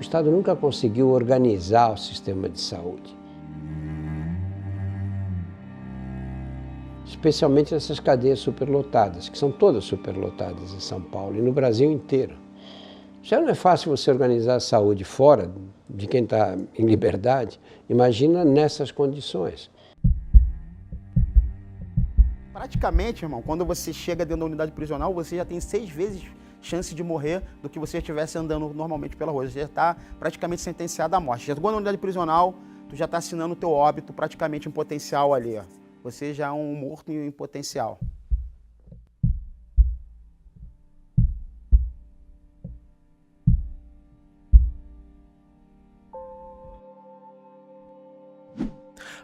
O Estado nunca conseguiu organizar o sistema de saúde. Especialmente nessas cadeias superlotadas, que são todas superlotadas em São Paulo e no Brasil inteiro. Já não é fácil você organizar a saúde fora de quem está em liberdade, imagina nessas condições. Praticamente, irmão, quando você chega dentro da unidade prisional, você já tem 6 vezes chance de morrer do que você estivesse andando normalmente pela rua. Você já está praticamente sentenciado à morte. Já chegou na unidade prisional, tu já está assinando o teu óbito praticamente em potencial ali, ó. Você já é um morto em potencial.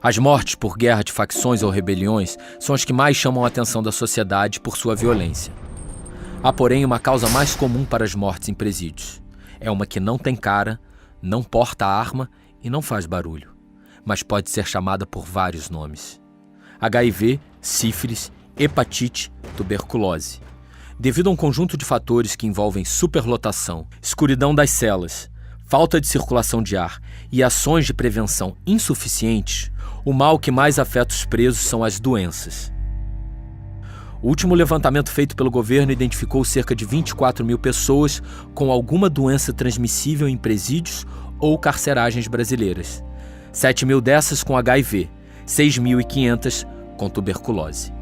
As mortes por guerra de facções ou rebeliões são as que mais chamam a atenção da sociedade por sua violência. Há, porém, uma causa mais comum para as mortes em presídios. É uma que não tem cara, não porta arma e não faz barulho, mas pode ser chamada por vários nomes: HIV, sífilis, hepatite, tuberculose. Devido a um conjunto de fatores que envolvem superlotação, escuridão das celas, falta de circulação de ar e ações de prevenção insuficientes, o mal que mais afeta os presos são as doenças. O último levantamento feito pelo governo identificou cerca de 24 mil pessoas com alguma doença transmissível em presídios ou carceragens brasileiras. 7 mil dessas com HIV, 6.500 com tuberculose.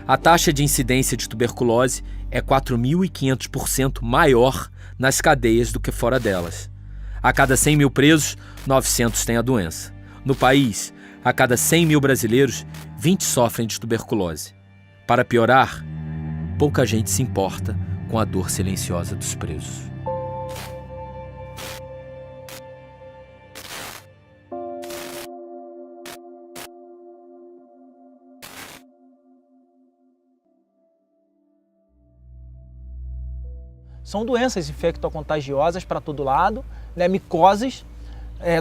A taxa de incidência de tuberculose é 4.500% maior nas cadeias do que fora delas. A cada 100 mil presos, 900 têm a doença. No país, a cada 100 mil brasileiros, 20 sofrem de tuberculose. Para piorar, pouca gente se importa com a dor silenciosa dos presos. São doenças infectocontagiosas para todo lado, né, micoses,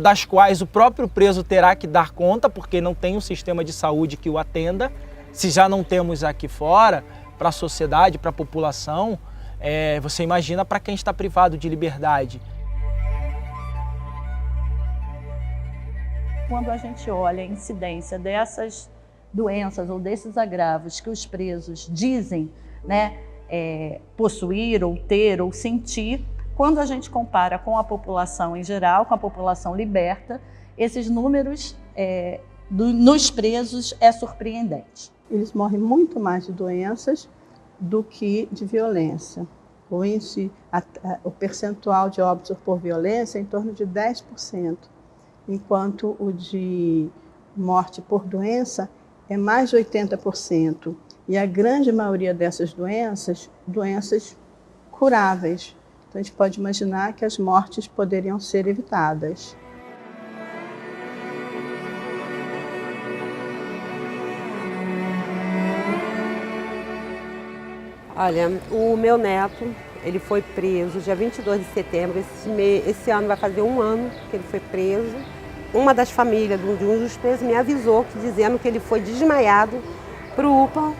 das quais o próprio preso terá que dar conta, porque não tem um sistema de saúde que o atenda. Se já não temos aqui fora, para a sociedade, para a população, você imagina para quem está privado de liberdade. Quando a gente olha a incidência dessas doenças ou desses agravos que os presos dizem, né, possuir ou ter ou sentir, quando a gente compara com a população em geral, com a população liberta, esses números nos presos é surpreendente. Eles morrem muito mais de doenças do que de violência. O percentual de óbitos por violência é em torno de 10%, enquanto o de morte por doença é mais de 80%. E a grande maioria dessas doenças curáveis. Então, a gente pode imaginar que as mortes poderiam ser evitadas. Olha, o meu neto, ele foi preso dia 22 de setembro. Esse ano vai fazer 1 ano que ele foi preso. Uma das famílias de um dos presos me avisou, dizendo que ele foi desmaiado para o UPA,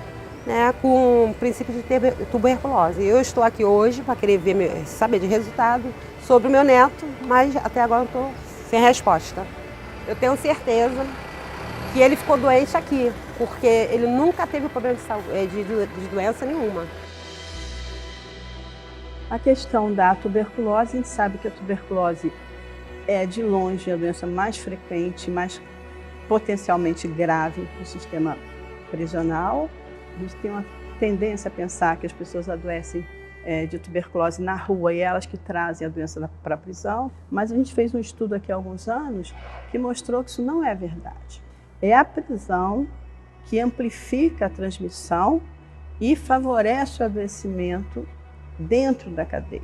né, com princípio de tuberculose. Eu estou aqui hoje para querer saber de resultado sobre o meu neto, mas até agora eu estou sem resposta. Eu tenho certeza que ele ficou doente aqui, porque ele nunca teve problema de saúde, de doença nenhuma. A questão da tuberculose, a gente sabe que a tuberculose é de longe a doença mais frequente, mais potencialmente grave no sistema prisional. A gente tem uma tendência a pensar que as pessoas adoecem de tuberculose na rua e elas que trazem a doença para a prisão, mas a gente fez um estudo aqui há alguns anos que mostrou que isso não é verdade. É a prisão que amplifica a transmissão e favorece o adoecimento dentro da cadeia.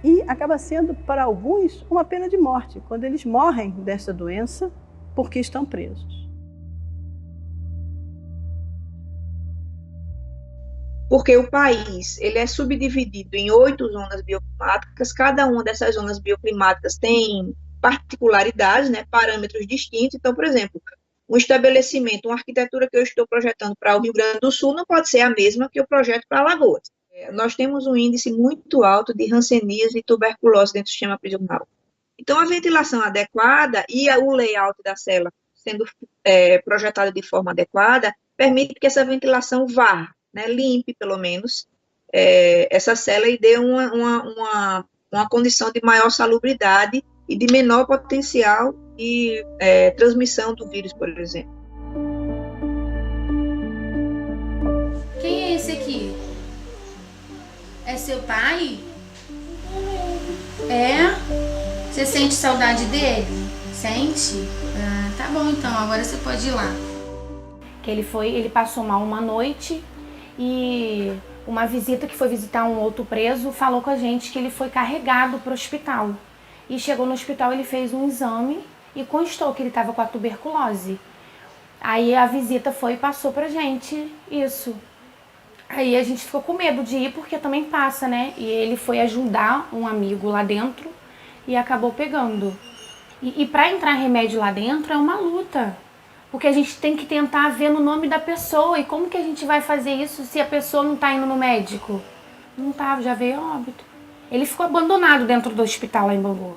E acaba sendo, para alguns, uma pena de morte, quando eles morrem dessa doença porque estão presos. Porque o país ele é subdividido em 8 zonas bioclimáticas, cada uma dessas zonas bioclimáticas tem particularidades, né, parâmetros distintos. Então, por exemplo, um estabelecimento, uma arquitetura que eu estou projetando para o Rio Grande do Sul não pode ser a mesma que eu projeto para Alagoas. Nós temos um índice muito alto de hanseníase e tuberculose dentro do sistema prisional. Então, a ventilação adequada e o layout da cela sendo projetado de forma adequada, permite que essa ventilação vá, né, limpe, pelo menos, essa cela e dê uma condição de maior salubridade e de menor potencial de transmissão do vírus, por exemplo. Quem é esse aqui? É seu pai? É? Você sente saudade dele? Sente? Ah, tá bom então, agora você pode ir lá. Que ele passou mal uma noite e uma visita que foi visitar um outro preso falou com a gente que ele foi carregado para o hospital. E chegou no hospital, ele fez um exame e constou que ele estava com a tuberculose. Aí a visita foi e passou pra gente isso. Aí a gente ficou com medo de ir porque também passa, né? E ele foi ajudar um amigo lá dentro e acabou pegando. E para entrar remédio lá dentro é uma luta. Porque a gente tem que tentar ver no nome da pessoa. E como que a gente vai fazer isso se a pessoa não tá indo no médico? Não tá, já veio óbito. Ele ficou abandonado dentro do hospital lá em Bangu.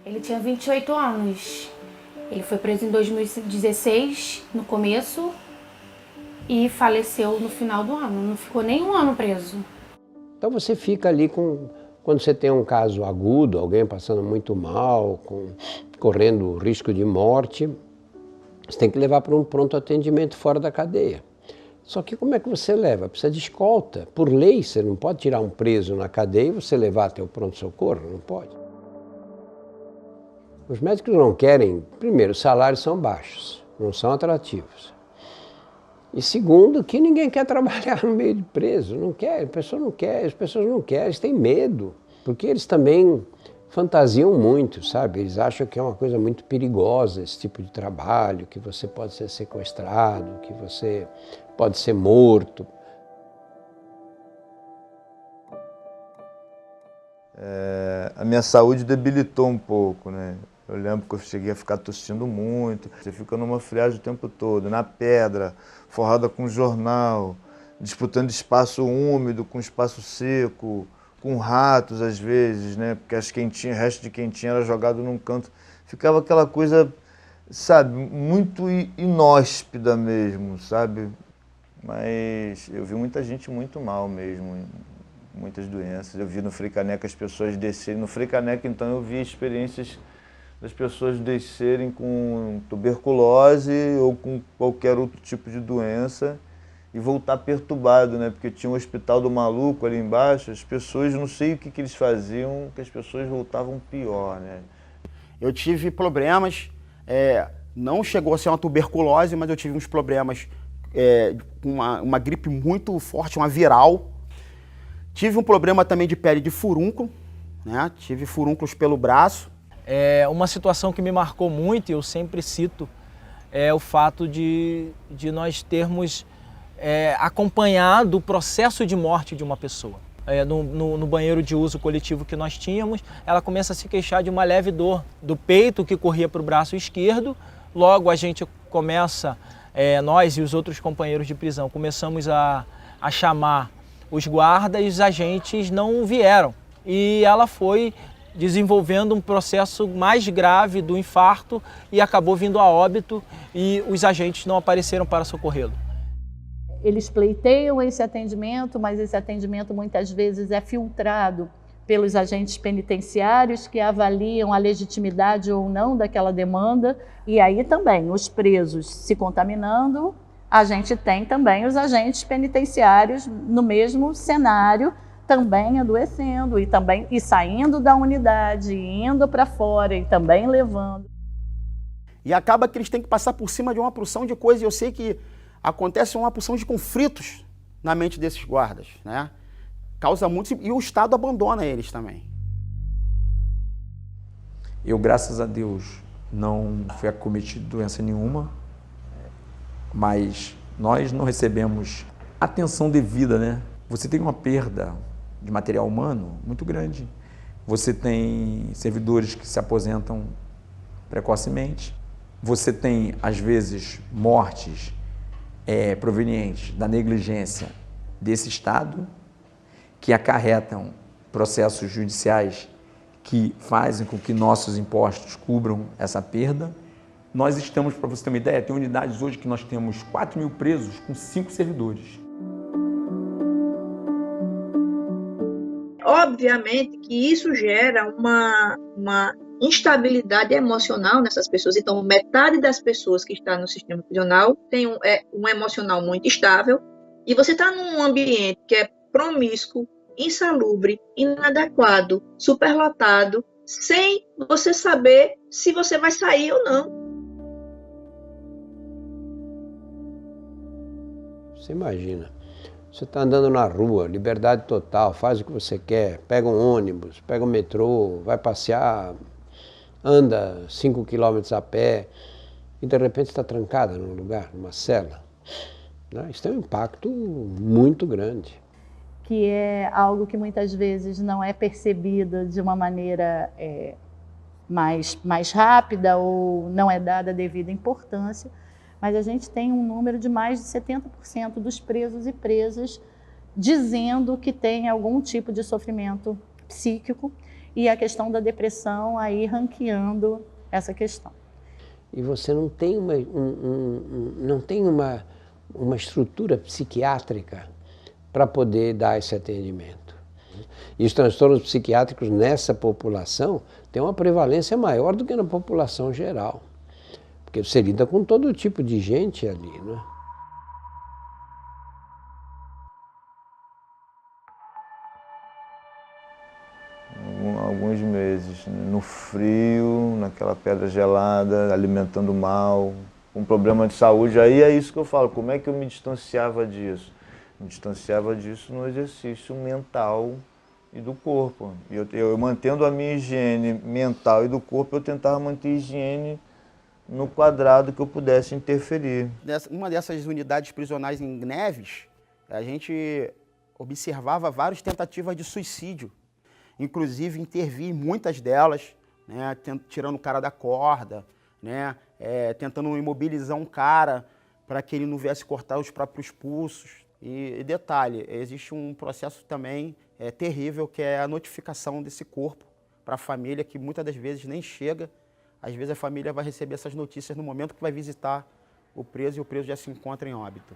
Ele tinha 28 anos. Ele foi preso em 2016, no começo, e faleceu no final do ano. Não ficou nem um ano preso. Então você fica ali quando você tem um caso agudo, alguém passando muito mal, correndo risco de morte, você tem que levar para um pronto atendimento fora da cadeia. Só que como é que você leva? Precisa de escolta. Por lei, você não pode tirar um preso na cadeia e você levar até o pronto-socorro, não pode. Os médicos não querem, primeiro, os salários são baixos, não são atrativos. E segundo, que ninguém quer trabalhar no meio de preso, não quer, as pessoas não querem, eles têm medo, porque eles também fantasiam muito, sabe? Eles acham que é uma coisa muito perigosa esse tipo de trabalho, que você pode ser sequestrado, que você pode ser morto. A minha saúde debilitou um pouco, né? Eu lembro que eu cheguei a ficar tossindo muito. Você fica numa friagem o tempo todo, na pedra, forrada com jornal, disputando espaço úmido com espaço seco, com ratos às vezes, né? Porque o resto de quentinha era jogado num canto. Ficava aquela coisa, sabe, muito inóspida mesmo, sabe? Mas eu vi muita gente muito mal mesmo, muitas doenças. Eu vi no Frei Caneca as pessoas descerem. No Frei Caneca, então, eu vi experiências das pessoas descerem com tuberculose ou com qualquer outro tipo de doença e voltar perturbado, né? Porque tinha um hospital do maluco ali embaixo, as pessoas, não sei o que eles faziam, que as pessoas voltavam pior, né? Eu tive problemas, não chegou a ser uma tuberculose, mas eu tive uns problemas com uma gripe muito forte, uma viral. Tive um problema também de pele de furúnculo, né? Tive furúnculos pelo braço. Uma situação que me marcou muito, e eu sempre cito, é o fato de nós termos acompanhado o processo de morte de uma pessoa. No banheiro de uso coletivo que nós tínhamos, ela começa a se queixar de uma leve dor do peito que corria para o braço esquerdo. Logo a gente começa, nós e os outros companheiros de prisão, começamos a chamar os guardas e os agentes não vieram. E ela foi desenvolvendo um processo mais grave do infarto e acabou vindo a óbito e os agentes não apareceram para socorrê-lo. Eles pleiteiam esse atendimento, mas esse atendimento muitas vezes é filtrado pelos agentes penitenciários que avaliam a legitimidade ou não daquela demanda, e aí também os presos se contaminando, a gente tem também os agentes penitenciários no mesmo cenário, também adoecendo e saindo da unidade, indo para fora e também levando. E acaba que eles têm que passar por cima de uma porção de coisas, e eu sei que acontece uma porção de conflitos na mente desses guardas, né? Causa muito, e o Estado abandona eles também. Eu, graças a Deus, não fui acometido de doença nenhuma, mas nós não recebemos atenção devida, né? Você tem uma perda de material humano muito grande. Você tem servidores que se aposentam precocemente. Você tem, às vezes, mortes provenientes da negligência desse Estado. que acarretam processos judiciais que fazem com que nossos impostos cubram essa perda. Nós estamos, para você ter uma ideia, tem unidades hoje que nós temos 4.000 presos com 5 servidores. Obviamente que isso gera uma instabilidade emocional nessas pessoas. Então, metade das pessoas que estão no sistema prisional tem um emocional muito instável, e você está num ambiente que é promíscuo, insalubre, inadequado, superlotado, sem você saber se você vai sair ou não. Você imagina, você está andando na rua, liberdade total, faz o que você quer, pega um ônibus, pega um metrô, vai passear, anda 5 quilômetros a pé e de repente está trancada num lugar, numa cela. Isso tem um impacto muito grande. Que é algo que muitas vezes não é percebido de uma maneira mais rápida ou não é dada a devida importância, mas a gente tem um número de mais de 70% dos presos e presas dizendo que tem algum tipo de sofrimento psíquico, e a questão da depressão aí ranqueando essa questão. E você não tem uma estrutura psiquiátrica para poder dar esse atendimento. E os transtornos psiquiátricos nessa população têm uma prevalência maior do que na população geral, porque você lida com todo tipo de gente ali, né? Alguns meses, no frio, naquela pedra gelada, alimentando mal, com problema de saúde. Aí é isso que eu falo, como é que eu me distanciava disso? Me distanciava disso no exercício mental e do corpo. Eu mantendo a minha higiene mental e do corpo, eu tentava manter a higiene no quadrado que eu pudesse interferir. Uma dessas unidades prisionais em Neves, a gente observava várias tentativas de suicídio, inclusive intervir em muitas delas, né, tirando o cara da corda, né, tentando imobilizar um cara para que ele não viesse cortar os próprios pulsos. E detalhe, existe um processo também terrível, que é a notificação desse corpo para a família, que muitas das vezes nem chega. Às vezes a família vai receber essas notícias no momento que vai visitar o preso e o preso já se encontra em óbito.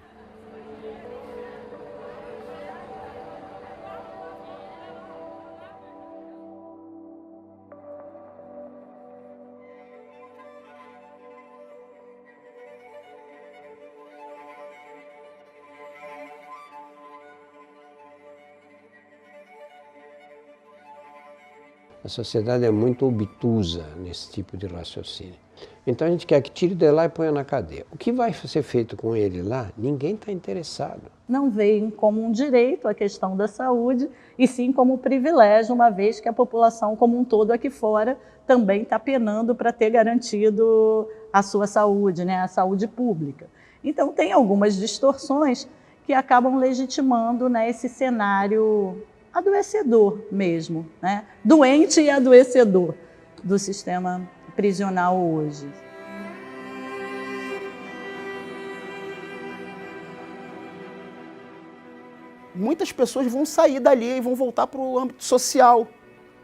A sociedade é muito obtusa nesse tipo de raciocínio. Então a gente quer que tire de lá e ponha na cadeia. O que vai ser feito com ele lá, ninguém está interessado. Não veem como um direito a questão da saúde, e sim como um privilégio, uma vez que a população como um todo aqui fora também está penando para ter garantido a sua saúde, né, a saúde pública. Então tem algumas distorções que acabam legitimando, né, esse cenário adoecedor mesmo, né? Doente e adoecedor do sistema prisional hoje. Muitas pessoas vão sair dali e vão voltar para o âmbito social,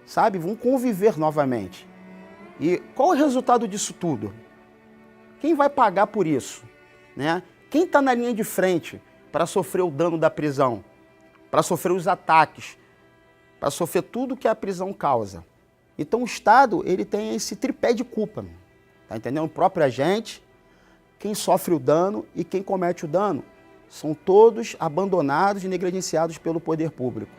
sabe? Vão conviver novamente. E qual é o resultado disso tudo? Quem vai pagar por isso, né? Quem está na linha de frente para sofrer o dano da prisão, para sofrer os ataques, para sofrer tudo que a prisão causa? Então o Estado, ele tem esse tripé de culpa, tá entendendo? O próprio agente, quem sofre o dano e quem comete o dano, são todos abandonados e negligenciados pelo poder público.